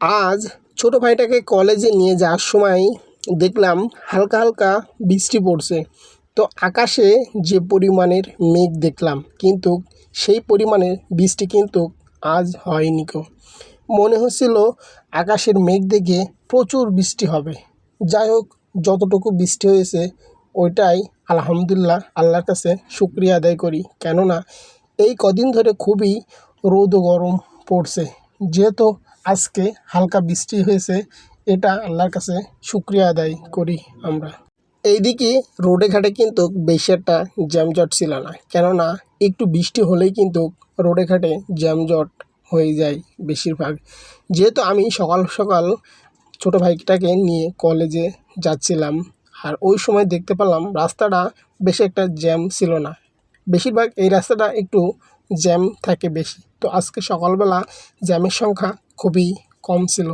আজ ছোট ভাইটাকে কলেজে নিয়ে যাওয়ার সময় দেখলাম হালকা হালকা বৃষ্টি পড়ছে। তো আকাশে যে পরিমাণের মেঘ দেখলাম, কিন্তু সেই পরিমাণের বৃষ্টি কিন্তু আজ হয়নি কো। মনে হচ্ছিল আকাশের মেঘ দেখে প্রচুর বৃষ্টি হবে। যাই হোক, যতটুকু বৃষ্টি হয়েছে ওইটাই আলহামদুলিল্লাহ, আল্লাহর কাছে শুকরিয়া আদায় করি। কেননা এই কদিন ধরে খুবই রোদ ও গরম পড়ছে, যেহেতু আজকে হালকা বৃষ্টি হয়েছে, এটা আল্লাহর কাছে শুকরিয়া আদায় করি আমরা। এইদিকে রোডে ঘাটে কিন্তু বেশি একটা জ্যামজট ছিল না, কেননা একটু বৃষ্টি হলেই কিন্তু রোডে ঘাটে জ্যামজট হয়ে যায় বেশিরভাগ। যেহেতু আমি সকাল সকাল ছোটো ভাইটাকে নিয়ে কলেজে যাচ্ছিলাম, আর ওই সময় দেখতে পেলাম রাস্তাটা বেশি একটা জ্যাম ছিল না। বেশিরভাগ এই রাস্তাটা একটু জ্যাম থাকে বেশি। তো আজকে সকালবেলা জ্যামের সংখ্যা খুবই কম ছিল।